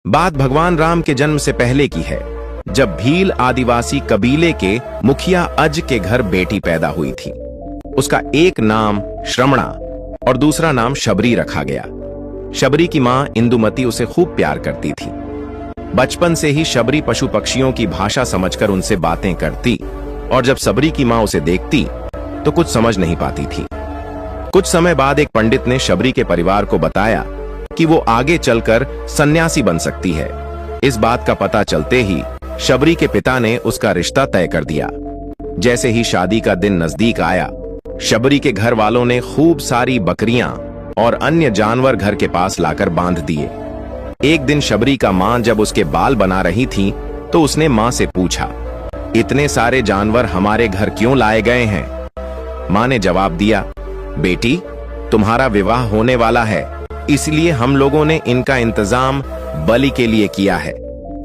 बात भगवान राम के जन्म से पहले की है, जब भील आदिवासी कबीले के मुखिया अज के घर बेटी पैदा हुई थी। उसका एक नाम श्रमणा और दूसरा नाम शबरी रखा गया। शबरी की मां इंदुमती उसे खूब प्यार करती थी। बचपन से ही शबरी पशु पक्षियों की भाषा समझकर उनसे बातें करती, और जब शबरी की मां उसे देखती तो कुछ समझ नहीं पाती थी। कुछ समय बाद एक पंडित ने शबरी के परिवार को बताया कि वो आगे चलकर सन्यासी बन सकती है। इस बात का पता चलते ही शबरी के पिता ने उसका रिश्ता तय कर दिया। जैसे ही शादी का दिन नजदीक आया, शबरी के घर वालों ने खूब सारी बकरियां और अन्य जानवर घर के पास लाकर बांध दिए। एक दिन शबरी का मां जब उसके बाल बना रही थी तो उसने मां से पूछा, इतने सारे जानवर हमारे घर क्यों लाए गए हैं? मां ने जवाब दिया, बेटी, तुम्हारा विवाह होने वाला है, इसलिए हम लोगों ने इनका इंतजाम बलि के लिए किया है।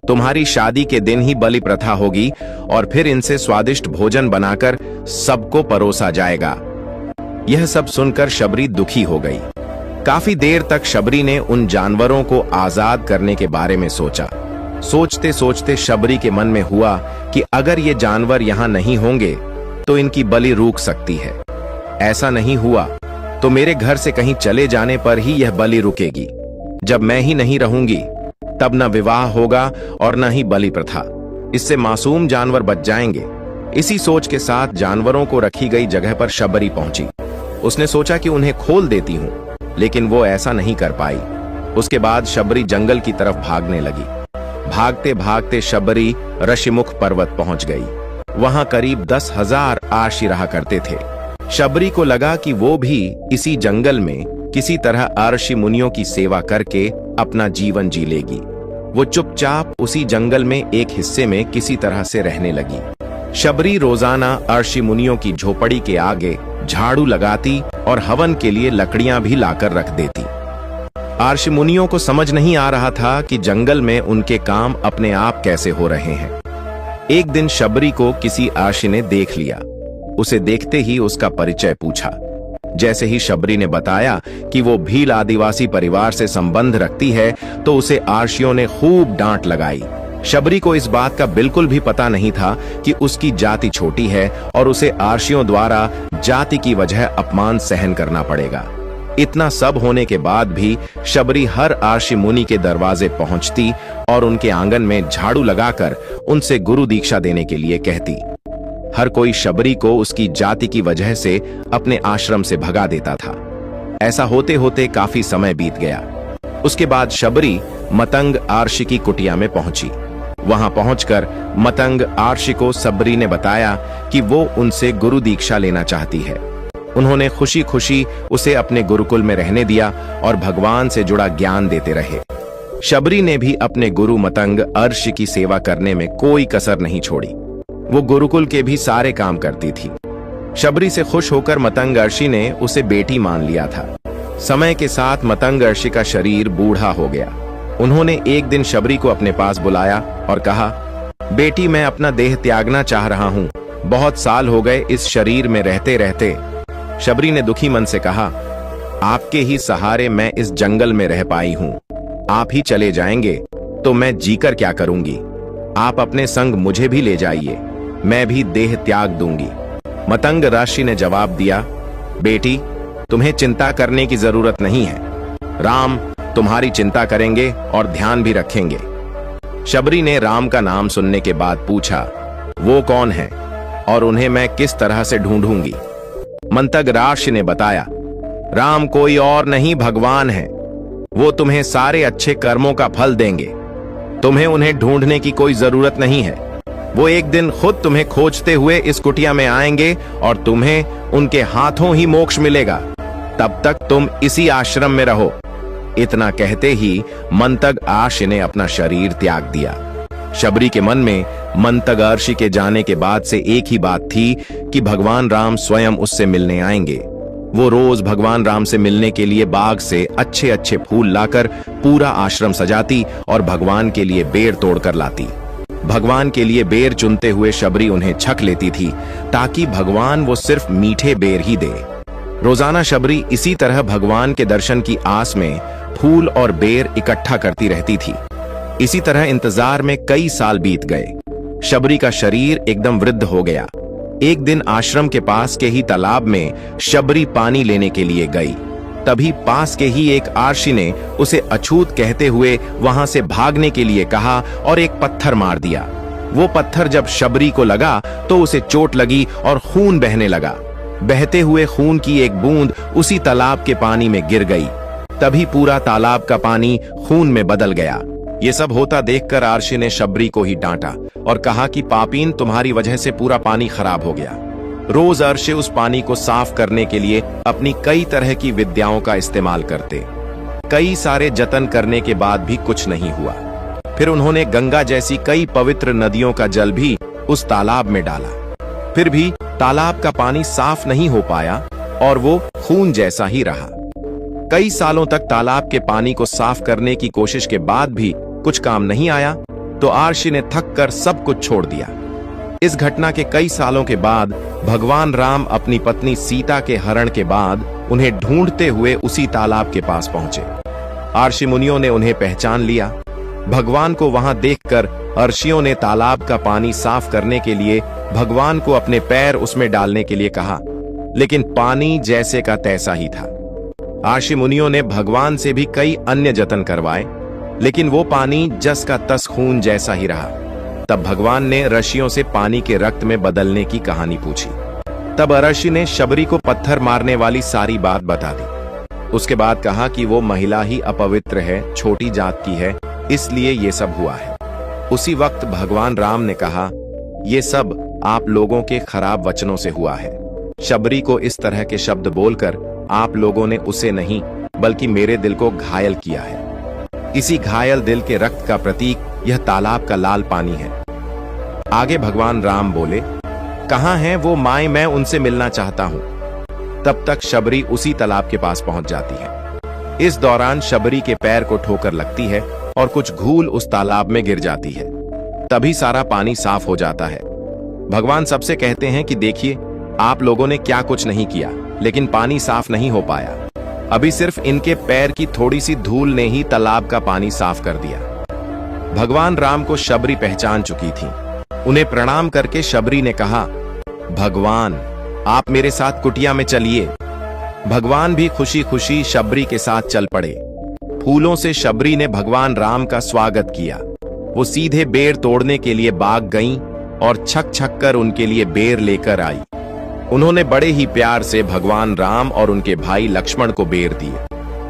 तुम्हारी शादी के दिन ही बलि प्रथा होगी और फिर इनसे स्वादिष्ट भोजन बनाकर सबको परोसा जाएगा। यह सब सुनकर शबरी दुखी हो गई। काफी देर तक शबरी ने उन जानवरों को आजाद करने के बारे में सोचा। सोचते सोचते शबरी के मन में हुआ कि अगर ये जानवर यहां नहीं होंगे तो इनकी बलि रुक सकती है। ऐसा नहीं हुआ तो मेरे घर से कहीं चले जाने पर ही यह बलि रुकेगी। जब मैं ही नहीं रहूंगी तब न विवाह होगा और न ही बलि प्रथा। इससे मासूम जानवर बच जाएंगे। इसी सोच के साथ जानवरों को रखी गई जगह पर शबरी पहुंची। उसने सोचा कि उन्हें खोल देती हूं, लेकिन वो ऐसा नहीं कर पाई। उसके बाद शबरी जंगल की तरफ भागने लगी। भागते भागते शबरी ऋषिमुख पर्वत पहुंच गई। वहां करीब 10,000 आर्षि रहा करते थे। शबरी को लगा कि वो भी इसी जंगल में किसी तरह आर्षि मुनियों की सेवा करके अपना जीवन जी लेगी। वो चुपचाप उसी जंगल में एक हिस्से में किसी तरह से रहने लगी। शबरी रोजाना आर्षि मुनियों की झोपड़ी के आगे झाड़ू लगाती और हवन के लिए लकड़ियां भी लाकर रख देती। आर्षि मुनियों को समझ नहीं आ रहा था कि जंगल में उनके काम अपने आप कैसे हो रहे हैं। एक दिन शबरी को किसी आर्षि ने देख लिया। उसे देखते ही उसका परिचय पूछा। जैसे ही शबरी ने बताया कि वो भील आदिवासी परिवार से संबंध रखती है तो उसे आर्षियों ने खूब डांट लगाई। शबरी को इस बात का बिल्कुल भी पता नहीं था कि उसकी जाति छोटी है और उसे आर्षियों द्वारा जाति की वजह अपमान सहन करना पड़ेगा। इतना सब होने के बाद भी शबरी हर आर्षि मुनि के दरवाजे पहुंचती और उनके आंगन में झाड़ू लगाकर उनसे गुरु दीक्षा देने के लिए कहती। हर कोई शबरी को उसकी जाति की वजह से अपने आश्रम से भगा देता था। ऐसा होते होते काफी समय बीत गया। उसके बाद शबरी मतंग आर्षि की कुटिया में पहुंची। वहां पहुंचकर मतंग आर्षि को शबरी ने बताया कि वो उनसे गुरु दीक्षा लेना चाहती है। उन्होंने खुशी खुशी उसे अपने गुरुकुल में रहने दिया और भगवान से जुड़ा ज्ञान देते रहे। शबरी ने भी अपने गुरु मतंग आर्षि की सेवा करने में कोई कसर नहीं छोड़ी। वो गुरुकुल के भी सारे काम करती थी। शबरी से खुश होकर मतंग आर्षि ने उसे बेटी मान लिया था। समय के साथ मतंग आर्षि का शरीर बूढ़ा हो गया। उन्होंने एक दिन शबरी को अपने पास बुलाया और कहा, बेटी, मैं अपना देह त्यागना चाह रहा हूं। बहुत साल हो गए इस शरीर में रहते रहते। शबरी ने दुखी मन से कहा, आपके ही सहारे मैं इस जंगल में रह पाई हूं। आप ही चले जाएंगे तो मैं जीकर क्या करूंगी? आप अपने संग मुझे भी ले जाइए, मैं भी देह त्याग दूंगी। मतंग आर्षि ने जवाब दिया, बेटी, तुम्हें चिंता करने की जरूरत नहीं है। राम तुम्हारी चिंता करेंगे और ध्यान भी रखेंगे। शबरी ने राम का नाम सुनने के बाद पूछा, वो कौन है और उन्हें मैं किस तरह से ढूंढूंगी? मतंग आर्षि ने बताया, राम कोई और नहीं, भगवान है। वो तुम्हें सारे अच्छे कर्मों का फल देंगे। तुम्हें उन्हें ढूंढने की कोई जरूरत नहीं है। वो एक दिन खुद तुम्हें खोजते हुए इस कुटिया में आएंगे और तुम्हें उनके हाथों ही मोक्ष मिलेगा। तब तक तुम इसी आश्रम में रहो। इतना कहते ही मतंग आर्षि ने अपना शरीर त्याग दिया। शबरी के मन में मतंग आर्षि के जाने के बाद से एक ही बात थी कि भगवान राम स्वयं उससे मिलने आएंगे। वो रोज भगवान राम से मिलने के लिए बाग से अच्छे अच्छे फूल लाकर पूरा आश्रम सजाती और भगवान के लिए बेर तोड़कर लाती। भगवान के लिए बेर चुनते हुए शबरी उन्हें छक लेती थी ताकि भगवान वो सिर्फ मीठे बेर ही दे। रोजाना शबरी इसी तरह भगवान के दर्शन की आस में फूल और बेर इकट्ठा करती रहती थी। इसी तरह इंतजार में कई साल बीत गए। शबरी का शरीर एकदम वृद्ध हो गया। एक दिन आश्रम के पास के ही तालाब में शबरी पानी लेने के लिए गई। तभी पास के ही एक आर्षि ने उसे अछूत कहते हुए वहां से भागने के लिए कहा और एक पत्थर मार दिया। वो पत्थर जब शबरी को लगा तो उसे चोट लगी और खून बहने लगा। बहते हुए खून की एक बूंद उसी तालाब के पानी में गिर गई। तभी पूरा तालाब का पानी खून में बदल गया। ये सब होता देखकर आर्षि ने शबरी को ही डांटा और कहा कि पापीन, तुम्हारी वजह से पूरा पानी खराब हो गया। रोज आर्षि उस पानी को साफ करने के लिए अपनी कई तरह की विद्याओं का इस्तेमाल करते। कई सारे जतन करने के बाद भी कुछ नहीं हुआ। फिर उन्होंने गंगा जैसी कई पवित्र नदियों का जल भी उस तालाब में डाला। फिर भी तालाब का पानी साफ नहीं हो पाया और वो खून जैसा ही रहा। कई सालों तक तालाब के पानी को साफ करने की कोशिश के बाद भी कुछ काम नहीं आया तो आर्षि ने थक कर सब कुछ छोड़ दिया। इस घटना के कई सालों के बाद भगवान राम अपनी पत्नी सीता के हरण के बाद उन्हें ढूंढते हुए उसी तालाब के पास पहुंचे। आर्षि मुनियों ने उन्हें पहचान लिया। भगवान को वहां देखकर अर्षियों ने तालाब का पानी साफ करने के लिए भगवान को अपने पैर उसमें डालने के लिए कहा, लेकिन पानी जैसे का तैसा ही था। आर्षि मुनियों ने भगवान से भी कई अन्य जतन करवाए, लेकिन वो पानी जस का तस खून जैसा ही रहा। तब भगवान ने ऋषियों से पानी के रक्त में बदलने की कहानी पूछी। तब अर्षि ने शबरी को पत्थर मारने वाली सारी बात बता दी। उसके बाद कहा कि वो महिला ही अपवित्र है, छोटी जात की है, इसलिए ये सब हुआ है। उसी वक्त भगवान राम ने कहा, ये सब आप लोगों के खराब वचनों से हुआ है। शबरी को इस तरह के शब्द बोलकर आप लोगों ने उसे नहीं बल्कि मेरे दिल को घायल किया है। इसी घायल दिल के रक्त का प्रतीक यह तालाब का लाल पानी है। आगे भगवान राम बोले, कहां है वो माए, मैं उनसे मिलना चाहता हूं। तब तक शबरी उसी तालाब के पास पहुंच जाती है। इस दौरान शबरी के पैर को ठोकर लगती है और कुछ घूल उस तालाब में गिर जाती है। तभी सारा पानी साफ हो जाता है। भगवान सबसे कहते हैं कि देखिए, आप लोगों ने क्या कुछ नहीं किया, लेकिन पानी साफ नहीं हो पाया। अभी सिर्फ इनके पैर की थोड़ी सी धूल ने ही तालाब का पानी साफ कर दिया। भगवान राम को शबरी पहचान चुकी थी। उन्हें प्रणाम करके शबरी ने कहा, भगवान आप मेरे साथ कुटिया में चलिए। भगवान भी खुशी खुशी शबरी के साथ चल पड़े। फूलों से शबरी ने भगवान राम का स्वागत किया। वो सीधे बेर तोड़ने के लिए बाग गईं और छक छक कर उनके लिए बेर लेकर आई। उन्होंने बड़े ही प्यार से भगवान राम और उनके भाई लक्ष्मण को बेर दिए।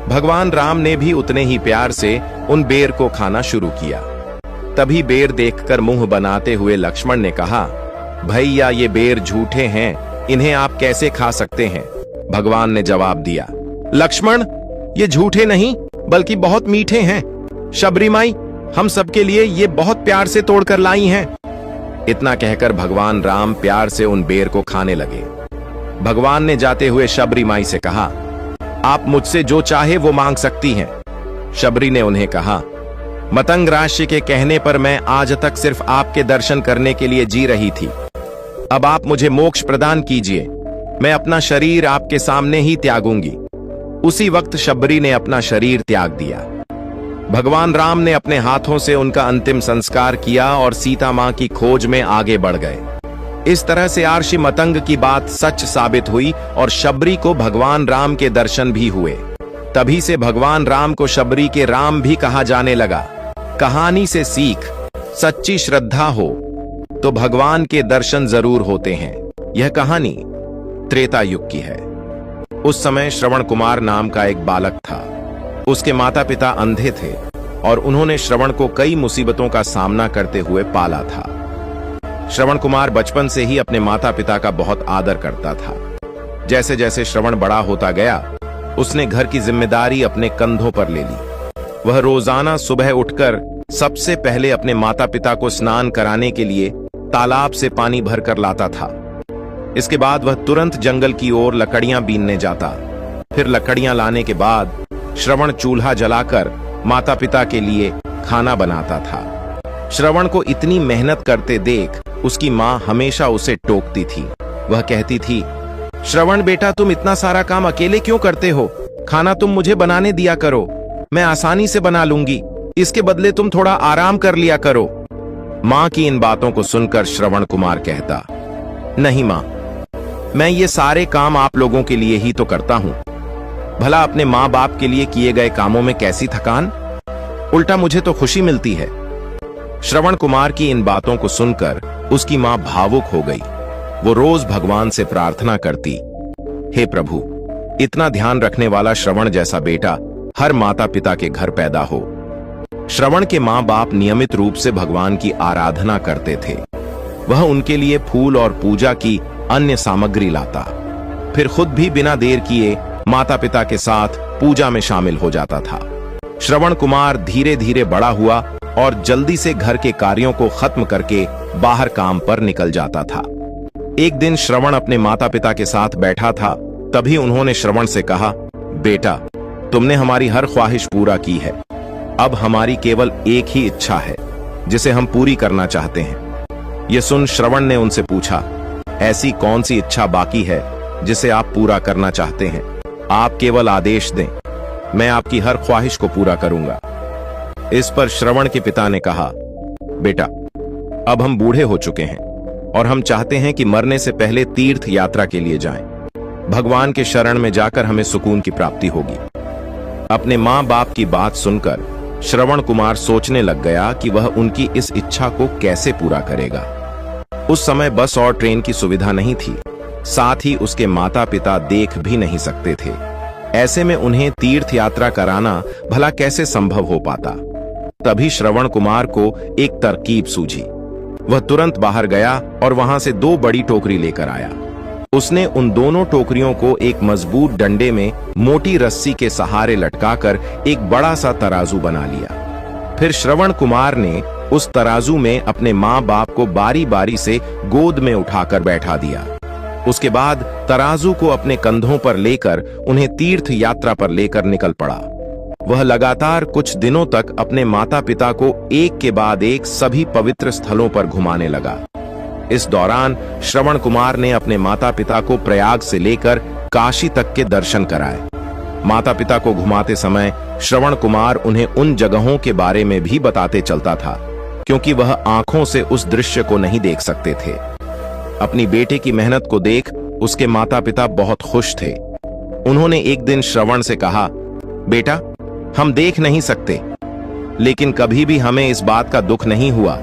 भगवान राम ने भी उतने ही प्यार से उन बेर को खाना शुरू किया। तभी बेर देखकर मुंह बनाते हुए लक्ष्मण ने कहा, भैया ये बेर झूठे हैं, इन्हें आप कैसे खा सकते हैं? भगवान ने जवाब दिया, लक्ष्मण ये झूठे नहीं बल्कि बहुत मीठे हैं। शबरी माई हम सबके लिए ये बहुत प्यार से तोड़कर लाई हैं। इतना कहकर भगवान राम प्यार से उन बेर को खाने लगे। भगवान ने जाते हुए शबरी माई से कहा, आप मुझसे जो चाहे वो मांग सकती हैं। शबरी ने उन्हें कहा, मतंग राशि के कहने पर मैं आज तक सिर्फ आपके दर्शन करने के लिए जी रही थी। अब आप मुझे मोक्ष प्रदान कीजिए, मैं अपना शरीर आपके सामने ही त्यागूंगी। उसी वक्त शबरी ने अपना शरीर त्याग दिया। भगवान राम ने अपने हाथों से उनका अंतिम संस्कार किया और सीता मां की खोज में आगे बढ़ गए। इस तरह से आर्षि मतंग की बात सच साबित हुई और शबरी को भगवान राम के दर्शन भी हुए। तभी से भगवान राम को शबरी के राम भी कहा जाने लगा। कहानी से सीख, सच्ची श्रद्धा हो तो भगवान के दर्शन जरूर होते हैं। यह कहानी त्रेता युग की है। उस समय श्रवण कुमार नाम का एक बालक था। उसके माता पिता अंधे थे और उन्होंने श्रवण को कई मुसीबतों का सामना करते हुए पाला था। श्रवण कुमार बचपन से ही अपने माता पिता का बहुत आदर करता था। जैसे जैसे श्रवण बड़ा होता गया, उसने घर की जिम्मेदारी अपने कंधों पर ले ली। वह रोजाना सुबह उठकर सबसे पहले अपने माता पिता को स्नान कराने के लिए तालाब से पानी भरकर लाता था। इसके बाद वह तुरंत जंगल की ओर लकड़ियां बीनने जाता। फिर लकड़ियां लाने के बाद श्रवण चूल्हा जलाकर माता पिता के लिए खाना बनाता था। श्रवण को इतनी मेहनत करते देख उसकी मां हमेशा उसे टोकती थी। वह कहती थी, श्रवण बेटा तुम इतना सारा काम अकेले क्यों करते हो? खाना तुम मुझे बनाने दिया करो, मैं आसानी से बना लूंगी। इसके बदले तुम थोड़ा आराम कर लिया करो। मां की इन बातों को सुनकर श्रवण कुमार कहता, नहीं मां, मैं ये सारे काम आप लोगों के लिए ही तो करता हूं। भला अपने मां बाप के लिए किए गए कामों में कैसी थकान, उल्टा मुझे तो खुशी मिलती है। श्रवण कुमार की इन बातों को सुनकर उसकी मां भावुक हो गई। वो रोज भगवान से प्रार्थना करती, हे प्रभु, इतना ध्यान रखने वाला श्रवण जैसा बेटा हर माता पिता के घर पैदा हो। श्रवण के मां बाप नियमित रूप से भगवान की आराधना करते थे। वह उनके लिए फूल और पूजा की अन्य सामग्री लाता, फिर खुद भी बिना देर किए माता पिता के साथ पूजा में शामिल हो जाता था। श्रवण कुमार धीरे धीरे बड़ा हुआ और जल्दी से घर के कार्यों को खत्म करके बाहर काम पर निकल जाता था। एक दिन श्रवण अपने माता पिता के साथ बैठा था, तभी उन्होंने श्रवण से कहा, बेटा, तुमने हमारी हर ख्वाहिश पूरा की है। अब हमारी केवल एक ही इच्छा है जिसे हम पूरी करना चाहते हैं। यह सुन श्रवण ने उनसे पूछा, ऐसी कौन सी इच्छा बाकी है जिसे आप पूरा करना चाहते हैं? आप केवल आदेश दें, मैं आपकी हर ख्वाहिश को पूरा करूंगा। इस पर श्रवण के पिता ने कहा, बेटा, अब हम बूढ़े हो चुके हैं और हम चाहते हैं कि मरने से पहले तीर्थ यात्रा के लिए जाएं। भगवान के शरण में जाकर हमें सुकून की प्राप्ति होगी। अपने मां बाप की बात सुनकर श्रवण कुमार सोचने लग गया कि वह उनकी इस इच्छा को कैसे पूरा करेगा। उस समय बस और ट्रेन की सुविधा नहीं थी, साथ ही उसके माता पिता देख भी नहीं सकते थे। ऐसे में उन्हें तीर्थ यात्रा कराना भला कैसे संभव हो पाता। तभी श्रवण कुमार को एक तरकीब सूझी। वह तुरंत बाहर गया और वहां से 2 बड़ी टोकरी लेकर आया। उसने उन दोनों टोकरियों को एक मजबूत डंडे में मोटी रस्सी के सहारे लटकाकर एक बड़ा सा तराजू बना लिया। फिर श्रवण कुमार ने उस तराजू में अपने मां बाप को बारी बारी से गोद में उठाकर बैठा दिया। उसके बाद तराजू को अपने कंधों पर लेकर उन्हें तीर्थ यात्रा पर लेकर निकल पड़ा। वह लगातार कुछ दिनों तक अपने माता पिता को एक के बाद एक सभी पवित्र स्थलों पर घुमाने लगा। इस दौरान श्रवण कुमार ने अपने माता पिता को प्रयाग से लेकर काशी तक के दर्शन कराए। माता पिता को घुमाते समय श्रवण कुमार उन्हें उन जगहों के बारे में भी बताते चलता था, क्योंकि वह आंखों से उस दृश्य को नहीं देख सकते थे। अपनी बेटे की मेहनत को देख उसके माता पिता बहुत खुश थे। उन्होंने एक दिन श्रवण से कहा, बेटा, हम देख नहीं सकते, लेकिन कभी भी हमें इस बात का दुख नहीं हुआ।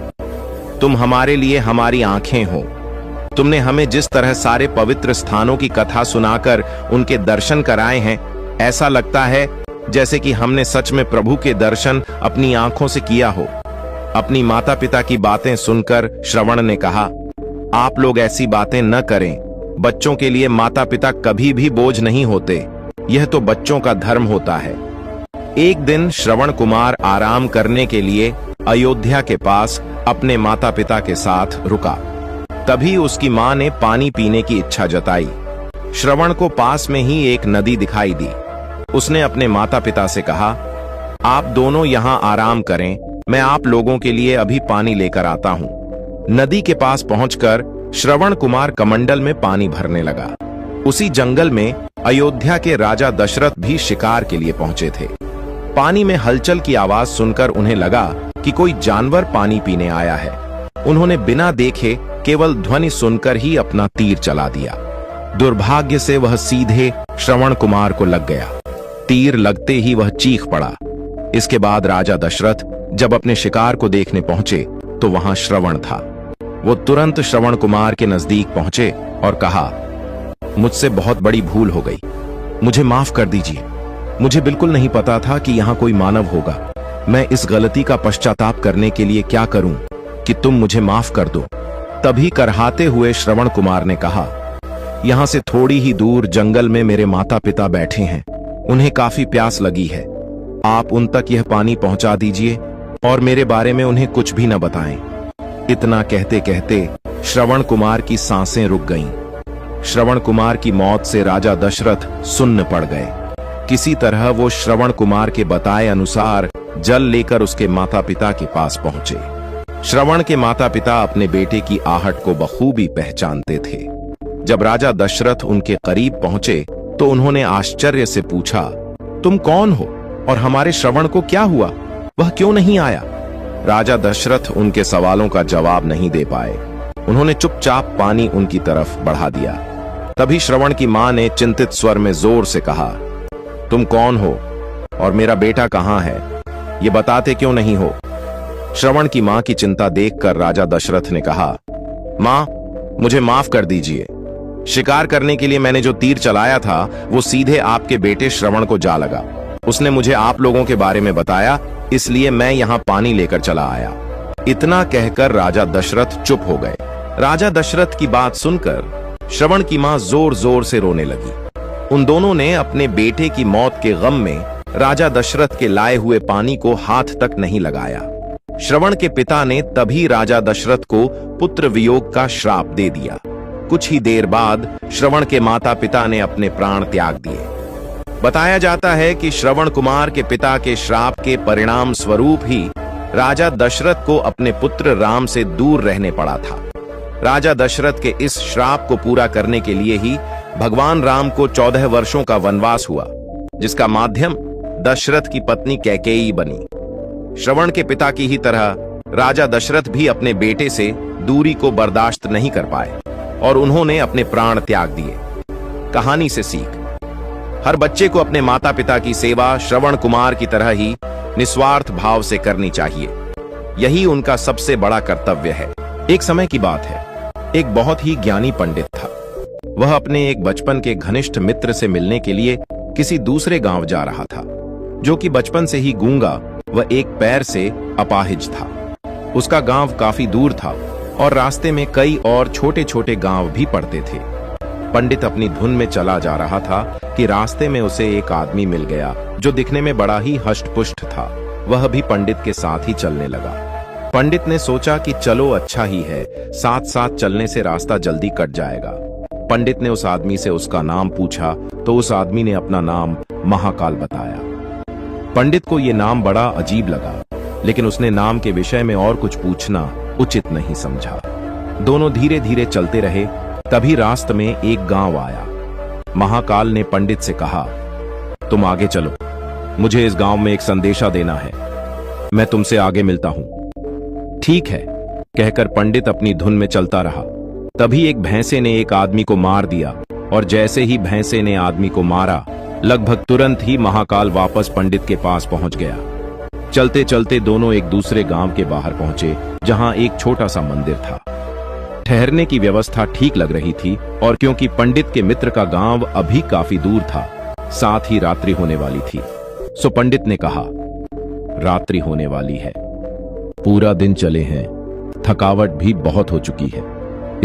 तुम हमारे लिए हमारी आंखें हो। तुमने हमें जिस तरह सारे पवित्र स्थानों की कथा सुनाकर उनके दर्शन कराए हैं, ऐसा लगता है जैसे कि हमने सच में प्रभु के दर्शन अपनी आंखों से किया हो। अपनी माता पिता की बातें सुनकर श्रवण ने कहा, आप लोग ऐसी बातें न करें। बच्चों के लिए माता पिता कभी भी बोझ नहीं होते। यह तो बच्चों का धर्म होता है। एक दिन श्रवण कुमार आराम करने के लिए अयोध्या के पास अपने माता पिता के साथ रुका। तभी उसकी मां ने पानी पीने की इच्छा जताई। श्रवण को पास में ही एक नदी दिखाई दी। उसने अपने माता पिता से कहा, आप दोनों यहां आराम करें, मैं आप लोगों के लिए अभी पानी लेकर आता हूं। नदी के पास पहुंचकर श्रवण कुमार कमंडल में पानी भरने लगा। उसी जंगल में अयोध्या के राजा दशरथ भी शिकार के लिए पहुंचे थे। पानी में हलचल की आवाज सुनकर उन्हें लगा कि कोई जानवर पानी पीने आया है। उन्होंने बिना देखे केवल ध्वनि सुनकर ही अपना तीर चला दिया। दुर्भाग्य से वह सीधे श्रवण कुमार को लग गया। तीर लगते ही वह चीख पड़ा। इसके बाद राजा दशरथ जब अपने शिकार को देखने पहुंचे तो वहां श्रवण था। वो तुरंत श्रवण कुमार के नजदीक पहुंचे और कहा, मुझसे बहुत बड़ी भूल हो गई, मुझे माफ कर दीजिए। मुझे बिल्कुल नहीं पता था कि यहाँ कोई मानव होगा। मैं इस गलती का पश्चाताप करने के लिए क्या करूं कि तुम मुझे माफ कर दो। तभी करहाते हुए श्रवण कुमार ने कहा, यहाँ से थोड़ी ही दूर जंगल में मेरे माता पिता बैठे हैं। उन्हें काफी प्यास लगी है। आप उन तक यह पानी पहुंचा दीजिए और मेरे बारे में उन्हें कुछ भी न बताएं। इतना कहते कहते श्रवण कुमार की सांसें रुक गईं। श्रवण कुमार की मौत से राजा दशरथ सुन्न पड़ गए। किसी तरह वो श्रवण कुमार के बताए अनुसार जल लेकर उसके माता पिता के पास पहुंचे। श्रवण के माता पिता अपने बेटे की आहट को बखूबी पहचानते थे। जब राजा दशरथ उनके करीब पहुंचे तो उन्होंने आश्चर्य से पूछा, तुम कौन हो और हमारे श्रवण को क्या हुआ? वह क्यों नहीं आया? राजा दशरथ उनके सवालों का जवाब नहीं दे पाए। उन्होंने चुपचाप पानी उनकी तरफ बढ़ा दिया। तभी श्रवण की मां ने चिंतित स्वर में जोर से कहा, तुम कौन हो और मेरा बेटा कहां है? ये बताते क्यों नहीं हो? श्रवण की मां की चिंता देखकर राजा दशरथ ने कहा, मां, मुझे माफ कर दीजिए। शिकार करने के लिए मैंने जो तीर चलाया था वो सीधे आपके बेटे श्रवण को जा लगा। उसने मुझे आप लोगों के बारे में बताया, इसलिए मैं यहां पानी लेकर चला आया। इतना कहकर राजा दशरथ चुप हो गए। राजा दशरथ की बात सुनकर श्रवण की मां जोर जोर से रोने लगी। उन दोनों ने अपने बेटे की मौत के गम में राजा दशरथ के लाए हुए पानी को हाथ तक नहीं लगाया। श्रवण के पिता ने तभी राजा दशरथ को पुत्र वियोग का श्राप दे दिया। कुछ ही देर बाद श्रवण के माता पिता ने अपने प्राण त्याग दिए। बताया जाता है कि श्रवण कुमार के पिता के श्राप के परिणाम स्वरूप ही राजा दशरथ को अपने पुत्र राम से दूर रहने पड़ा था। राजा दशरथ के इस श्राप को पूरा करने के लिए ही भगवान राम को 14 वर्षों का वनवास हुआ, जिसका माध्यम दशरथ की पत्नी कैकेयी बनी। श्रवण के पिता की ही तरह राजा दशरथ भी अपने बेटे से दूरी को बर्दाश्त नहीं कर पाए और उन्होंने अपने प्राण त्याग दिए। कहानी से सीख, हर बच्चे को अपने माता पिता की सेवा श्रवण कुमार की तरह ही निस्वार्थ भाव से करनी चाहिए। यही उनका सबसे बड़ा कर्तव्य है। एक समय की बात है, एक बहुत ही ज्ञानी पंडित था। वह अपने एक बचपन के घनिष्ठ मित्र से मिलने के लिए किसी दूसरे गांव जा रहा था, जो कि बचपन से ही गूंगा व एक पैर से अपाहिज था। उसका गांव काफी दूर था और रास्ते में कई और छोटे छोटे गांव भी पड़ते थे। पंडित अपनी धुन में चला जा रहा था कि रास्ते में उसे एक आदमी मिल गया जो दिखने में बड़ा ही हष्टपुष्ट था। वह भी पंडित के साथ ही चलने लगा। पंडित ने सोचा कि चलो अच्छा ही है, साथ साथ चलने से रास्ता जल्दी कट जाएगा। पंडित ने उस आदमी से उसका नाम पूछा तो उस आदमी ने अपना नाम महाकाल बताया। पंडित को यह नाम बड़ा अजीब लगा, लेकिन उसने नाम के विषय में और कुछ पूछना उचित नहीं समझा। दोनों धीरे धीरे चलते रहे। तभी रास्ते में एक गांव आया। महाकाल ने पंडित से कहा, तुम आगे चलो, मुझे इस गांव में एक संदेशा देना है। मैं तुमसे आगे मिलता हूं। ठीक है, कहकर पंडित अपनी धुन में चलता रहा। तभी एक भैंसे ने एक आदमी को मार दिया और जैसे ही भैंसे ने आदमी को मारा, लगभग तुरंत ही महाकाल वापस पंडित के पास पहुंच गया। चलते चलते दोनों एक दूसरे गांव के बाहर पहुंचे, जहां एक छोटा सा मंदिर था। ठहरने की व्यवस्था ठीक लग रही थी और क्योंकि पंडित के मित्र का गांव अभी काफी दूर था, साथ ही रात्रि होने वाली थी, सो पंडित ने कहा, रात्रि होने वाली है, पूरा दिन चले हैं, थकावट भी बहुत हो चुकी है,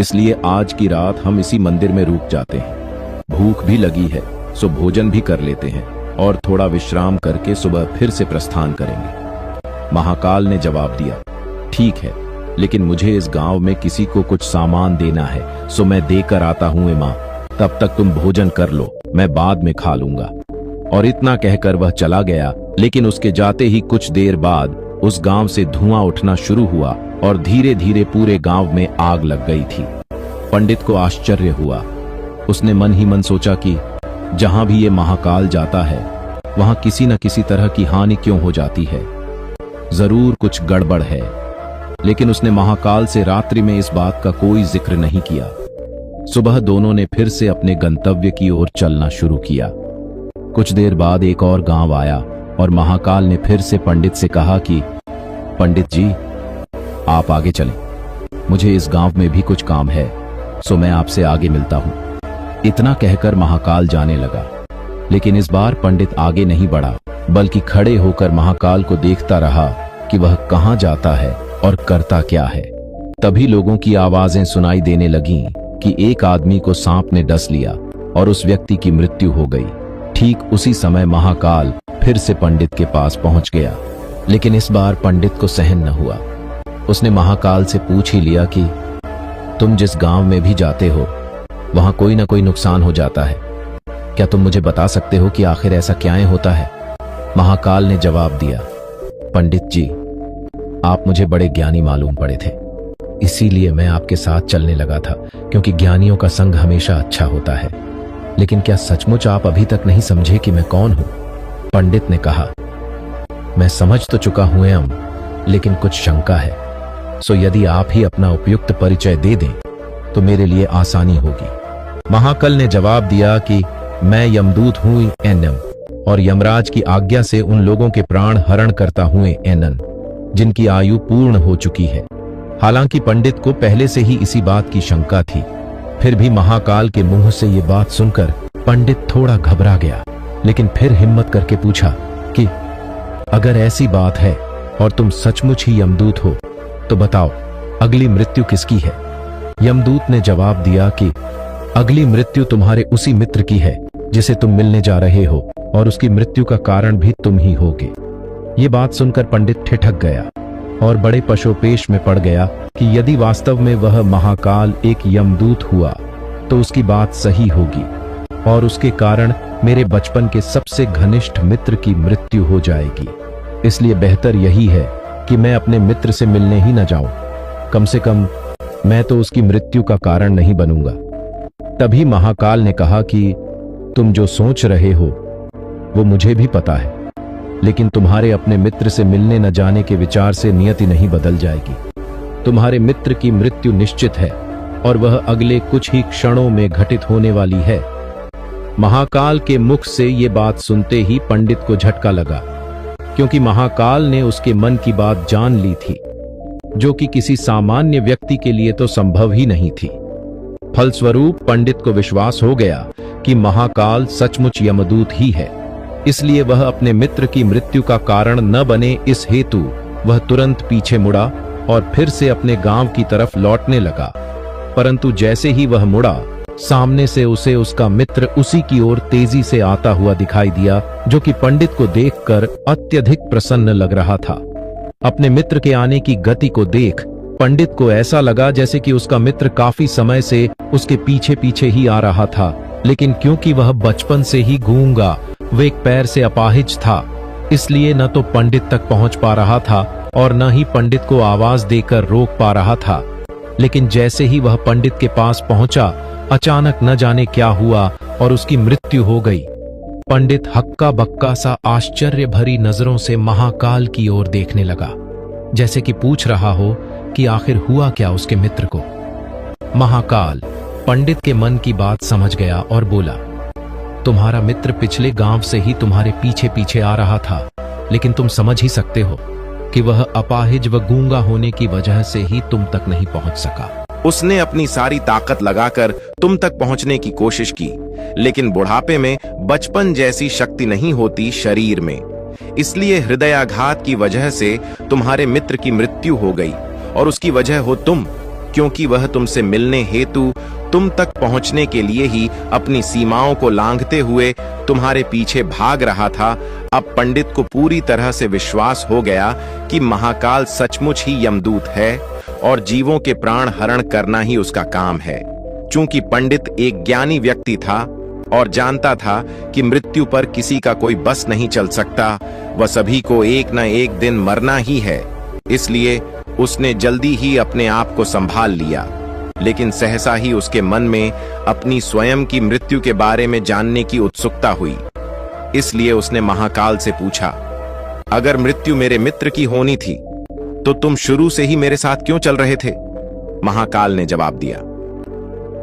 इसलिए आज की रात हम इसी मंदिर में रुक जाते हैं। भूख भी लगी है, सो भोजन भी कर लेते हैं और थोड़ा विश्राम करके सुबह फिर से प्रस्थान करेंगे। महाकाल ने जवाब दिया, ठीक है, लेकिन मुझे इस गांव में किसी को कुछ सामान देना है, सो मैं देकर आता हूं मां, तब तक तुम भोजन कर लो, मैं बाद में खा लूंगा। और इतना कहकर वह चला गया। लेकिन उसके जाते ही कुछ देर बाद उस गांव से धुआं उठना शुरू हुआ और धीरे धीरे पूरे गांव में आग लग गई थी। पंडित को आश्चर्य हुआ। उसने मन ही मन सोचा कि जहां भी ये महाकाल जाता है, वहां किसी न किसी तरह की हानि क्यों हो जाती है, जरूर कुछ गड़बड़ है। लेकिन उसने महाकाल से रात्रि में इस बात का कोई जिक्र नहीं किया। सुबह दोनों ने फिर से अपने गंतव्य की ओर चलना शुरू किया। कुछ देर बाद एक और गांव आया और महाकाल ने फिर से पंडित से कहा कि पंडित जी, आप आगे चलें, मुझे इस गांव में भी कुछ काम है, सो मैं आपसे आगे मिलता हूं। इतना कहकर महाकाल जाने लगा। लेकिन इस बार पंडित आगे नहीं बढ़ा, बल्कि खड़े होकर महाकाल को देखता रहा कि वह कहां जाता है और करता क्या है। तभी लोगों की आवाजें सुनाई देने लगीं कि एक आदमी को सांप ने डस लिया और उस व्यक्ति की मृत्यु हो गई। ठीक उसी समय महाकाल फिर से पंडित के पास पहुंच गया। लेकिन इस बार पंडित को सहन न हुआ। उसने महाकाल से पूछ ही लिया कि तुम जिस गांव में भी जाते हो, वहां कोई ना कोई नुकसान हो जाता है, क्या तुम मुझे बता सकते हो कि आखिर ऐसा क्या होता है? महाकाल ने जवाब दिया, पंडित जी, आप मुझे बड़े ज्ञानी मालूम पड़े थे, इसीलिए मैं आपके साथ चलने लगा था, क्योंकि ज्ञानियों का संग हमेशा अच्छा होता है। लेकिन क्या सचमुच आप अभी तक नहीं समझे कि मैं कौन हूं? पंडित ने कहा, मैं समझ तो चुका हूं यम, लेकिन कुछ शंका है। सो यदि आप ही अपना उपयुक्त परिचय दे दें तो मेरे लिए आसानी होगी। महाकाल ने जवाब दिया कि मैं यमदूत हूं एनम, और यमराज की आज्ञा से उन लोगों के प्राण हरण करता हूं एनन जिनकी आयु पूर्ण हो चुकी है। हालांकि पंडित को पहले से ही इसी बात की शंका थी, फिर भी महाकाल के मुंह से ये बात सुनकर पंडित थोड़ा घबरा गया, लेकिन फिर हिम्मत करके पूछा कि अगर ऐसी बात है और तुम सचमुच ही यमदूत हो तो बताओ अगली मृत्यु किसकी है। यमदूत ने जवाब दिया कि अगली मृत्यु तुम्हारे उसी मित्र की है जिसे तुम मिलने जा रहे हो, और उसकी मृत्यु का कारण भी तुम ही होगे। ये बात सुनकर पंडित ठिठक गया और बड़े पशोपेश में पड़ गया कि यदि वास्तव में वह महाकाल एक यमदूत हुआ तो उसकी बात सही होगी और उसके कारण मेरे बचपन के सबसे घनिष्ठ मित्र की मृत्यु हो जाएगी। इसलिए बेहतर यही है कि मैं अपने मित्र से मिलने ही न जाऊं। कम से कम मैं तो उसकी मृत्यु का कारण नहीं बनूंगा। तभी महाकाल ने कहा कि तुम जो सोच रहे हो वो मुझे भी पता है, लेकिन तुम्हारे अपने मित्र से मिलने न जाने के विचार से नियति नहीं बदल जाएगी। तुम्हारे मित्र की मृत्यु निश्चित है और वह अगले कुछ ही क्षणों में घटित होने वाली है। महाकाल के मुख से ये बात सुनते ही पंडित को झटका लगा, क्योंकि महाकाल ने उसके मन की बात जान ली थी, जो कि किसी सामान्य व्यक्ति के लिए तो संभव ही नहीं थी। फलस्वरूप पंडित को विश्वास हो गया कि महाकाल सचमुच यमदूत ही है। इसलिए वह अपने मित्र की मृत्यु का कारण न बने, इस हेतु वह तुरंत पीछे मुड़ा और फिर से अपने गांव की तरफ लौटने लगा। परंतु जैसे ही वह मुड़ा, सामने से उसे उसका मित्र उसी की ओर तेजी से आता हुआ दिखाई दिया, जो कि पंडित को देखकर अत्यधिक प्रसन्न लग रहा था। अपने मित्र के आने की गति को देख पंडित को ऐसा लगा जैसे कि उसका मित्र काफी समय से उसके पीछे पीछे ही आ रहा था, लेकिन क्योंकि वह बचपन से ही गूंगा व एक पैर से अपाहिज था, इसलिए न तो पंडित तक पहुंच पा रहा था और न ही पंडित को आवाज देकर रोक पा रहा था। लेकिन जैसे ही वह पंडित के पास पहुंचा, अचानक न जाने क्या हुआ और उसकी मृत्यु हो गई। पंडित हक्का बक्का सा आश्चर्य भरी नजरों से महाकाल की ओर देखने लगा, जैसे कि पूछ रहा हो कि आखिर हुआ क्या उसके मित्र को। महाकाल पंडित के मन की बात समझ गया और बोला, तुम्हारा मित्र पिछले गांव से ही तुम्हारे पीछे पीछे आ रहा था, लेकिन तुम समझ ही सकते हो कि वह अपाहिज व गूंगा होने की वजह से ही तुम तक नहीं पहुंच सका। उसने अपनी सारी ताकत लगाकर तुम तक पहुंचने की कोशिश की, लेकिन बुढ़ापे में बचपन जैसी शक्ति नहीं होती शरीर में। इसलिए हृदयाघात की वजह से तुम्हारे मित्र की मृत्यु हो गई और उसकी वजह हो तुम, क्योंकि वह तुमसे मिलने हेतु तुम तक पहुंचने के लिए ही अपनी सीमाओं को लांघते हुए तुम्हारे पीछे भाग रहा था। अब पंडित को पूरी तरह से विश्वास हो गया कि महाकाल सचमुच ही यमदूत है और जीवों के प्राण हरण करना ही उसका काम है। चूंकि पंडित एक ज्ञानी व्यक्ति था और जानता था कि मृत्यु पर किसी का कोई बस नहीं चल सकता, वह सभी को एक न एक दिन मरना ही है, इसलिए उसने जल्दी ही अपने आप को संभाल लिया। लेकिन सहसा ही उसके मन में अपनी स्वयं की मृत्यु के बारे में जानने की उत्सुकता हुई। इसलिए उसने महाकाल से पूछा, अगर मृत्यु मेरे मित्र की होनी थी तो तुम शुरू से ही मेरे साथ क्यों चल रहे थे? महाकाल ने जवाब दिया,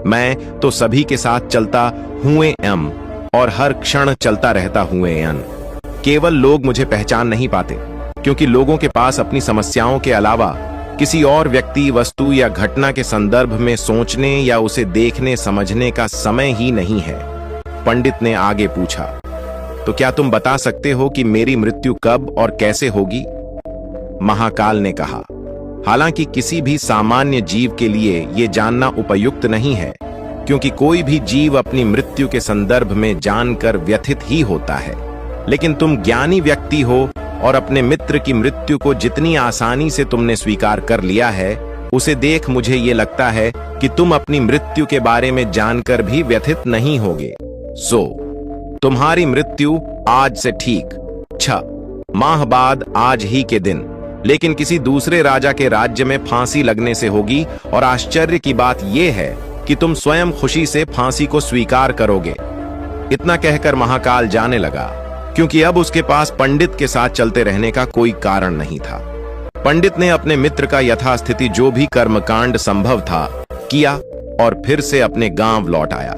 मैं तो सभी के साथ चलता हूं एम और हर क्षण चलता रहता हूं एन। केवल लोग मुझे पहचान नहीं पाते, क्योंकि लोगों के पास अपनी समस्याओं के अलावा किसी और व्यक्ति, वस्तु या घटना के संदर्भ में सोचने या उसे देखने समझने का समय ही नहीं है। पंडित ने आगे पूछा, तो क्या तुम बता सकते हो कि मेरी मृत्यु कब और कैसे होगी? महाकाल ने कहा, हालांकि किसी भी सामान्य जीव के लिए यह जानना उपयुक्त नहीं है, क्योंकि कोई भी जीव अपनी मृत्यु के संदर्भ में जानकर व्यथित ही होता है। लेकिन तुम ज्ञानी व्यक्ति हो और अपने मित्र की मृत्यु को जितनी आसानी से तुमने स्वीकार कर लिया है, उसे देख मुझे ये लगता है कि तुम अपनी मृत्यु के बारे में जानकर भी व्यथित नहीं होगे। सो तुम्हारी मृत्यु आज से ठीक 6 माह बाद आज ही के दिन, लेकिन किसी दूसरे राजा के राज्य में फांसी लगने से होगी। और आश्चर्य की बात यह है कि तुम स्वयं खुशी से फांसी को स्वीकार करोगे। इतना कहकर महाकाल जाने लगा। क्योंकि अब उसके पास पंडित के साथ चलते रहने का कोई कारण नहीं था। पंडित ने अपने मित्र का यथास्थिति जो भी कर्मकांड संभव था किया और फिर से अपने गांव लौट आया।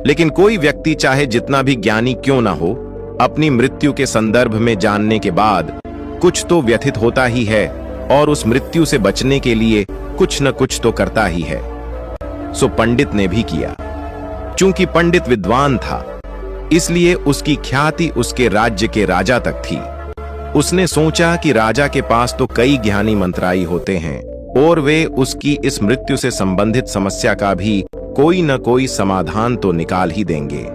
लेकिन कोई व्यक्ति चाहे जितना भी ज्ञानी क्यों ना हो, अपनी मृत्यु के संदर्भ में जानने के बाद कुछ तो व्यथित होता ही है और उस मृत्यु से बचने के लिए कुछ न कुछ तो करता ही है। सो पंडित ने भी किया। चूंकि पंडित विद्वान था, इसलिए उसकी ख्याति उसके राज्य के राजा तक थी। उसने सोचा कि राजा के पास तो कई ज्ञानी मंत्राई होते हैं और वे उसकी इस मृत्यु से संबंधित समस्या का भी कोई न कोई समाधान तो निकाल ही देंगे।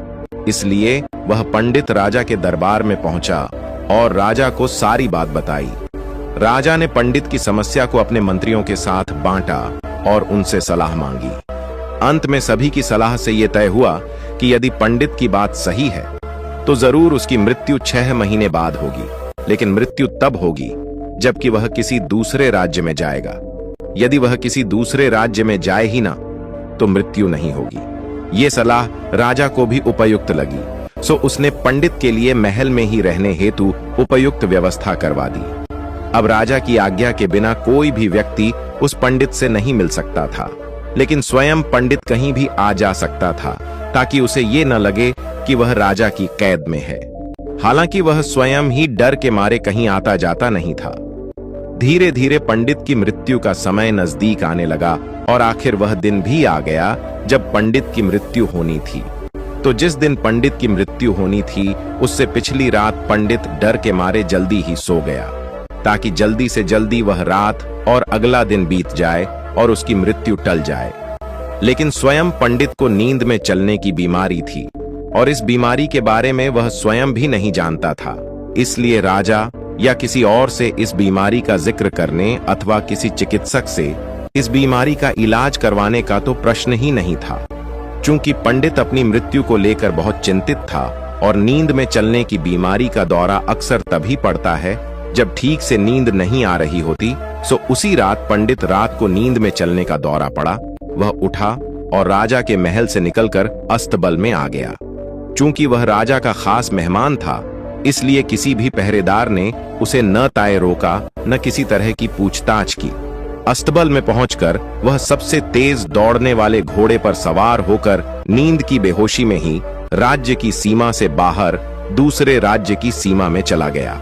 इसलिए वह पंडित राजा के दरबार में पहुंचा और राजा को सारी बात बताई। राजा ने पंडित की समस्या को अपने मंत्रियों के साथ बांटा और उनसे सलाह मांगी। अंत में सभी की सलाह से यह तय हुआ कि यदि पंडित की बात सही है तो जरूर उसकी मृत्यु 6 महीने बाद होगी, लेकिन मृत्यु तब होगी जबकि वह किसी दूसरे राज्य में जाएगा। यदि वह किसी दूसरे राज्य में जाए ही ना तो मृत्यु नहीं होगी। ये सलाह राजा को भी उपयुक्त लगी। सो उसने पंडित के लिए महल में ही रहने हेतु उपयुक्त व्यवस्था करवा दी। अब राजा की आज्ञा के बिना कोई भी व्यक्ति उस पंडित से नहीं मिल सकता था, लेकिन स्वयं पंडित कहीं भी आ जा सकता था ताकि उसे ये न लगे कि वह राजा की कैद में है। हालांकि वह स्वयं ही डर के मारे कहीं आता जाता नहीं था। धीरे धीरे पंडित की मृत्यु का समय नजदीक आने लगा और आखिर वह दिन भी आ गया जब पंडित की मृत्यु होनी थी। तो जिस दिन पंडित की मृत्यु होनी थी उससे पिछली रात पंडित डर के मारे जल्दी ही सो गया ताकि जल्दी से जल्दी वह रात और अगला दिन बीत जाए और उसकी मृत्यु टल जाए। लेकिन स्वयं पंडित को नींद में चलने की बीमारी थी और इस बीमारी के बारे में वह स्वयं भी नहीं जानता था। इसलिए राजा या किसी और से इस बीमारी का जिक्र करने अथवा किसी चिकित्सक से इस बीमारी का इलाज करवाने का तो प्रश्न ही नहीं था। चूंकि पंडित अपनी मृत्यु को लेकर बहुत चिंतित था और नींद में चलने की बीमारी का दौरा अक्सर तभी पड़ता है जब ठीक से नींद नहीं आ रही होती। सो उसी रात पंडित रात को नींद में चलने का दौरा पड़ा। वह उठा और राजा के महल से निकलकर अस्तबल में आ गया। चूंकि वह राजा का खास मेहमान था, इसलिए किसी भी पहरेदार ने उसे न ताए रोका न किसी तरह की पूछताछ की। अस्तबल में पहुंचकर वह सबसे तेज दौड़ने वाले घोड़े पर सवार होकर नींद की बेहोशी में ही राज्य की सीमा से बाहर दूसरे राज्य की सीमा में चला गया।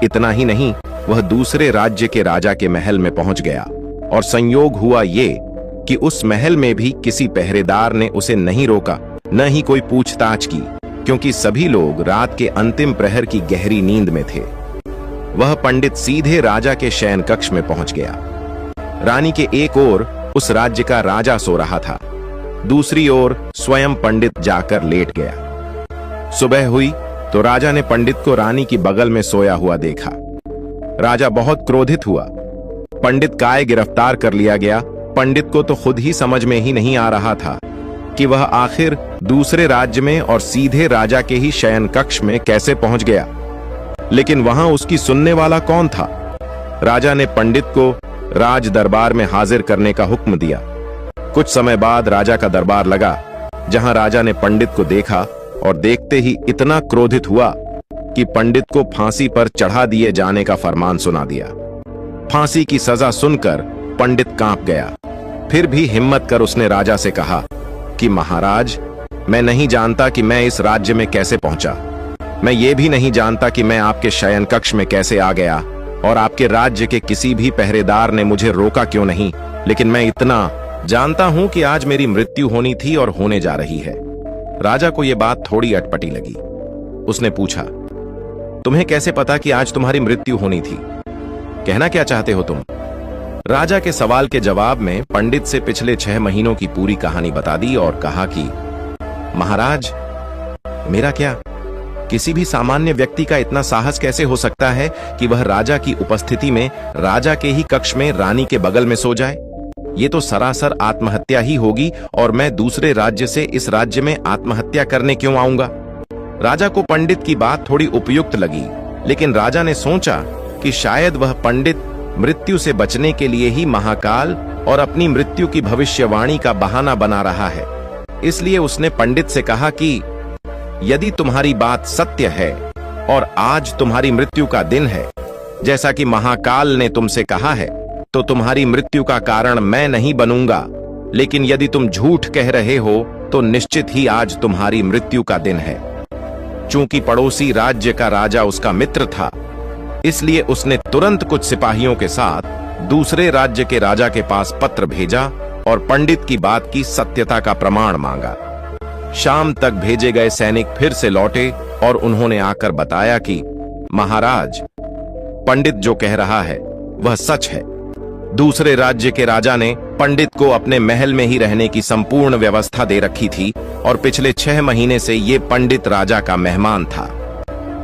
इतना ही नहीं, वह दूसरे राज्य के राजा के महल में पहुंच गया और संयोग हुआ ये कि उस महल में भी किसी पहरेदार ने उसे नहीं रोका, न ही कोई पूछताछ की, क्योंकि सभी लोग रात के अंतिम प्रहर की गहरी नींद में थे। वह पंडित सीधे राजा के शयन कक्ष में पहुंच गया। रानी के एक ओर उस राज्य का राजा सो रहा था, दूसरी ओर स्वयं पंडित जाकर लेट गया। सुबह हुई तो राजा ने पंडित को रानी की बगल में सोया हुआ देखा। राजा बहुत क्रोधित हुआ। पंडित काय गिरफ्तार कर लिया गया। पंडित को तो खुद ही समझ में ही नहीं आ रहा था कि वह आखिर दूसरे राज्य में और सीधे राजा के ही शयन कक्ष में कैसे पहुंच गया। लेकिन वहां उसकी सुनने वाला कौन था? राजा ने पंडित को राज दरबार में हाजिर करने का हुक्म दिया। कुछ समय बाद राजा का दरबार लगा, जहां राजा ने पंडित को देखा और देखते ही इतना क्रोधित हुआ कि पंडित को फांसी पर चढ़ा दिए जाने का फरमान सुना दिया। फांसी की सजा सुनकर पंडित कांप गया। फिर भी हिम्मत कर उसने राजा से कहा कि महाराज, मैं नहीं जानता कि मैं इस राज्य में कैसे पहुंचा। मैं ये भी नहीं जानता कि मैं आपके शयन कक्ष में कैसे आ गया और आपके राज्य के किसी भी पहरेदार ने मुझे रोका क्यों नहीं। लेकिन मैं इतना जानता हूं कि आज मेरी मृत्यु होनी थी और होने जा रही है। राजा को यह बात थोड़ी अटपटी लगी। उसने पूछा, तुम्हें कैसे पता कि आज तुम्हारी मृत्यु होनी थी? कहना क्या चाहते हो तुम? राजा के सवाल के जवाब में पंडित से पिछले 6 महीनों की पूरी कहानी बता दी और कहा कि महाराज, मेरा क्या, किसी भी सामान्य व्यक्ति का इतना साहस कैसे हो सकता है कि वह राजा की उपस्थिति में राजा के ही कक्ष में रानी के बगल में सो जाए? ये तो सरासर आत्महत्या ही होगी और मैं दूसरे राज्य से इस राज्य में आत्महत्या करने क्यों आऊंगा? राजा को पंडित की बात थोड़ी उपयुक्त लगी, लेकिन राजा ने सोचा कि शायद वह पंडित मृत्यु से बचने के लिए ही महाकाल और अपनी मृत्यु की भविष्यवाणी का बहाना बना रहा है। इसलिए उसने पंडित से कहा कि यदि तुम्हारी बात सत्य है और आज तुम्हारी मृत्यु का दिन है। जैसा कि महाकाल ने तुमसे कहा है, तो तुम्हारी मृत्यु का कारण मैं नहीं बनूंगा, लेकिन यदि तुम झूठ कह रहे हो तो निश्चित ही आज तुम्हारी मृत्यु का दिन है। चूंकि पड़ोसी राज्य का राजा उसका मित्र था, इसलिए उसने तुरंत कुछ सिपाहियों के साथ दूसरे राज्य के राजा के पास पत्र भेजा और पंडित की बात की सत्यता का प्रमाण मांगा। शाम तक भेजे गए सैनिक फिर से लौटे और उन्होंने आकर बताया कि महाराज, पंडित जो कह रहा है वह सच है। दूसरे राज्य के राजा ने पंडित को अपने महल में ही रहने की संपूर्ण व्यवस्था दे रखी थी और पिछले 6 महीने से ये पंडित राजा का मेहमान था।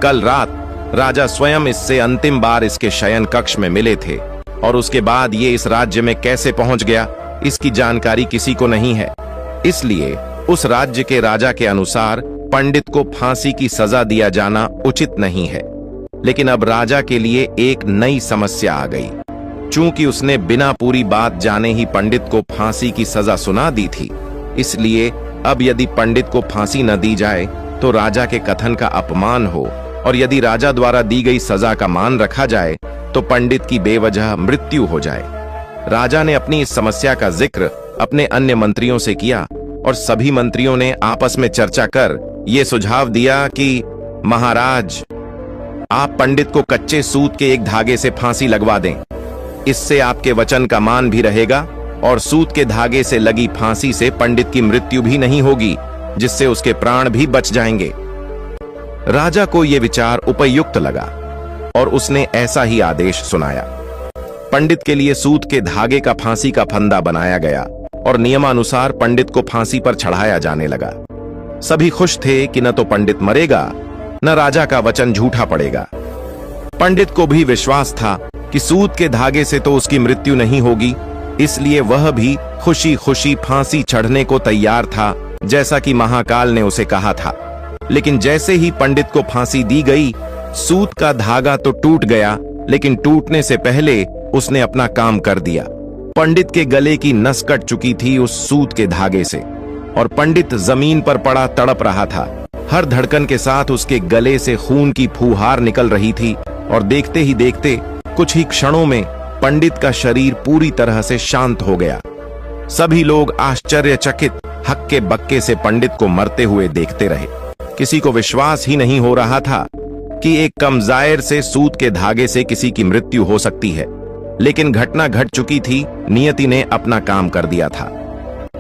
कल रात राजा स्वयं इससे अंतिम बार इसके शयन कक्ष में मिले थे और उसके बाद ये इस राज्य में कैसे पहुंच गया, इसकी जानकारी किसी को नहीं है। इसलिए उस राज्य के राजा के अनुसार पंडित को फांसी की सजा दिया जाना उचित नहीं है। लेकिन अब राजा के लिए एक नई समस्या आ गई। चूंकि उसने बिना पूरी बात जाने ही पंडित को फांसी की सजा सुना दी थी, इसलिए अब यदि पंडित को फांसी न दी जाए तो राजा के कथन का अपमान हो, और यदि राजा द्वारा दी गई सजा का मान रखा जाए तो पंडित की बेवजह मृत्यु हो जाए। राजा ने अपनी इस समस्या का जिक्र अपने अन्य मंत्रियों से किया और सभी मंत्रियों ने आपस में चर्चा कर यह सुझाव दिया कि महाराज, आप पंडित को कच्चे सूत के एक धागे से फांसी लगवा दें। इससे आपके वचन का मान भी रहेगा और सूत के धागे से लगी फांसी से पंडित की मृत्यु भी नहीं होगी, जिससे उसके प्राण भी बच जाएंगे। राजा को यह विचार उपयुक्त लगा और उसने ऐसा ही आदेश सुनाया। पंडित के लिए सूत के धागे का फांसी का फंदा बनाया गया और नियमानुसार पंडित को फांसी पर चढ़ाया जाने लगा। सभी खुश थे कि न तो पंडित मरेगा, न राजा का वचन झूठा पड़ेगा। पंडित को भी विश्वास था कि सूत के धागे से तो उसकी मृत्यु नहीं होगी, इसलिए वह भी खुशी खुशी फांसी चढ़ने को तैयार था, जैसा कि महाकाल ने उसे कहा था। लेकिन जैसे ही पंडित को फांसी दी गई, सूत का धागा तो टूट गया, लेकिन टूटने से पहले उसने अपना काम कर दिया। पंडित के गले की नस कट चुकी थी उस सूत के धागे से और पंडित जमीन पर पड़ा तड़प रहा था। हर धड़कन के साथ उसके गले से खून की फुहार निकल रही थी और देखते ही देखते कुछ ही क्षणों में पंडित का शरीर पूरी तरह से शांत हो गया। सभी लोग आश्चर्यचकित हक्के बक्के से पंडित को मरते हुए देखते रहे। किसी को विश्वास ही नहीं हो रहा था कि एक कमजायर से सूत के धागे से किसी की मृत्यु हो सकती है। लेकिन घटना घट चुकी थी, नियति ने अपना काम कर दिया था।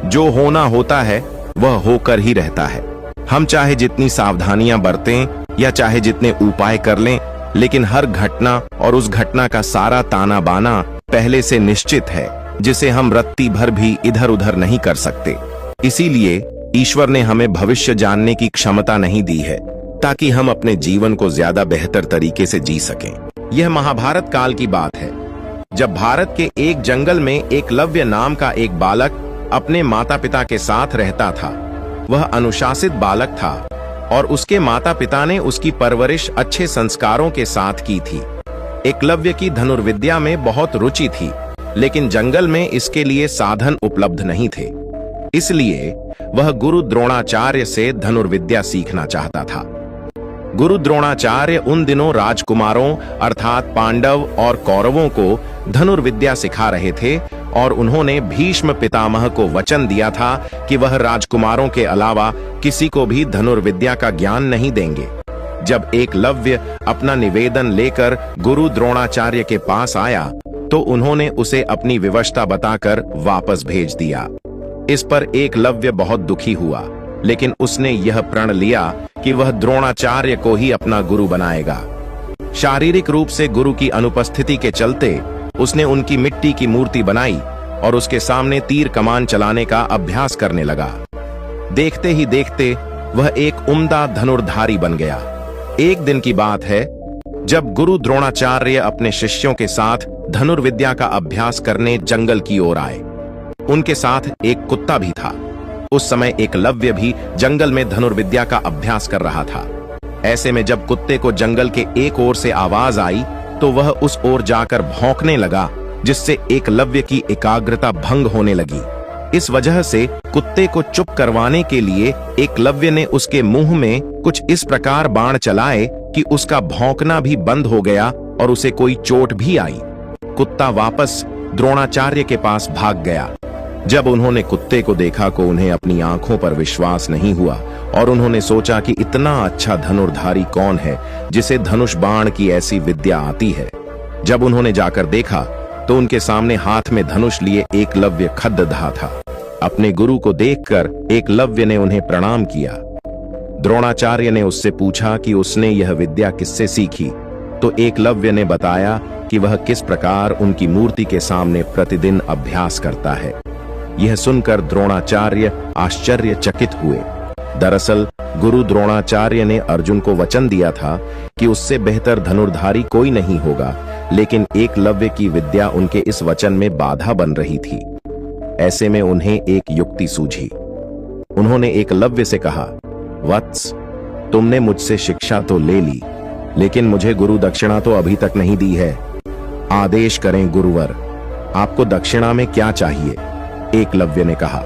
जो होना होता है वह होकर ही रहता है। हम चाहे जितनी सावधानियां बरतें या चाहे जितने उपाय कर लें, लेकिन हर घटना और उस घटना का सारा ताना बाना पहले से निश्चित है, जिसे हम रत्ती भर भी इधर उधर नहीं कर सकते। इसीलिए ईश्वर ने हमें भविष्य जानने की क्षमता नहीं दी है, ताकि हम अपने जीवन को ज्यादा बेहतर तरीके से जी सकें। यह महाभारत काल की बात है, जब भारत के एक जंगल में एकलव्य नाम का एक बालक अपने माता पिता के साथ रहता था। वह अनुशासित बालक था और उसके माता पिता ने उसकी परवरिश अच्छे संस्कारों के साथ की थी। एकलव्य की धनुर्विद्या में बहुत रुचि थी, लेकिन जंगल में इसके लिए साधन उपलब्ध नहीं थे। इसलिए वह गुरु द्रोणाचार्य से धनुर्विद्या सीखना चाहता था। गुरु द्रोणाचार्य उन दिनों राजकुमारों अर्थात पांडव और कौरवों को धनुर्विद्या सिखा रहे थे और उन्होंने भीष्म पितामह को वचन दिया था कि वह राजकुमारों के अलावा किसी को भी धनुर्विद्या का ज्ञान नहीं देंगे। जब एकलव्य अपना निवेदन लेकर गुरु द्रोणाचार्य के पास आया तो उन्होंने उसे अपनी विवशता बताकर वापस भेज दिया। इस पर एकलव्य बहुत दुखी हुआ, लेकिन उसने यह प्रण लिया कि वह द्रोणाचार्य को ही अपना गुरु बनाएगा। शारीरिक रूप से गुरु की अनुपस्थिति के चलते उसने उनकी मिट्टी की मूर्ति बनाई और उसके सामने तीर कमान चलाने का अभ्यास करने लगा। देखते ही देखते वह एक उम्दा धनुर्धारी बन गया। एक दिन की बात है, जब गुरु द्रोणाचार्य अपने शिष्यों के साथ धनुर्विद्या का अभ्यास करने जंगल की ओर आए। उनके साथ एक कुत्ता भी था। उस समय एकलव्य भी जंगल में धनुर्विद्या का अभ्यास कर रहा था। ऐसे में जब कुत्ते को जंगल के एक ओर से आवाज आई तो वह उस ओर जाकर भौंकने लगा, जिससे एकलव्य की एकाग्रता भंग होने लगी। इस वजह से कुत्ते को चुप करवाने के लिए एकलव्य ने उसके मुंह में कुछ इस प्रकार बाण चलाए कि उसका भौंकना भी बंद हो गया और उसे कोई चोट भी आई। कुत्ता वापस द्रोणाचार्य के पास भाग गया। जब उन्होंने कुत्ते को देखा तो उन्हें अपनी आंखों पर विश्वास नहीं हुआ और उन्होंने सोचा कि इतना अच्छा धनुर्धारी कौन है जिसे धनुष बाण की ऐसी विद्या आती है। जब उन्होंने जाकर देखा तो उनके सामने हाथ में धनुष लिए एकलव्य खड्ड रहा था। अपने गुरु को देखकर एकलव्य ने उन्हें प्रणाम किया। द्रोणाचार्य ने उससे पूछा कि उसने यह विद्या किससे सीखी, तो एकलव्य ने बताया कि वह किस प्रकार उनकी मूर्ति के सामने प्रतिदिन अभ्यास करता है। यह सुनकर द्रोणाचार्य आश्चर्यचकित हुए। दरअसल गुरु द्रोणाचार्य ने अर्जुन को वचन दिया था कि उससे बेहतर धनुर्धारी कोई नहीं होगा, लेकिन एकलव्य की विद्या उनके इस वचन में बाधा बन रही थी। ऐसे में उन्हें एक युक्ति सूझी। उन्होंने एकलव्य से कहा, वत्स, तुमने मुझसे शिक्षा तो ले ली, लेकिन मुझे गुरु दक्षिणा तो अभी तक नहीं दी है। आदेश करें गुरुवर, आपको दक्षिणा में क्या चाहिए? एकलव्य ने कहा।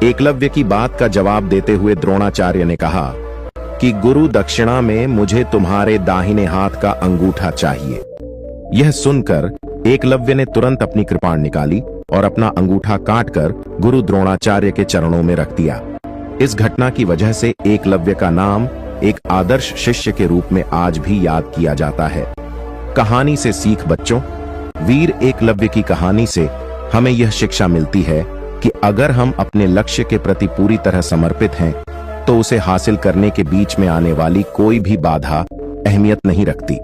एकलव्य की बात का जवाब देते हुए द्रोणाचार्य ने कहा कि गुरु दक्षिणा में मुझे तुम्हारे दाहिने हाथ का अंगूठा चाहिए। यह सुनकर एकलव्य ने तुरंत अपनी कृपाण निकाली और अपना अंगूठा काटकर गुरु द्रोणाचार्य के चरणों में रख दिया। इस घटना की वजह से एकलव्य का नाम एक आदर्श शिष्य के रूप में आज भी याद किया जाता है। कहानी से सीख बच्चों, वीर एकलव्य की कहानी से हमें यह शिक्षा मिलती है कि अगर हम अपने लक्ष्य के प्रति पूरी तरह समर्पित हैं, तो उसे हासिल करने के बीच में आने वाली कोई भी बाधा अहमियत नहीं रखती।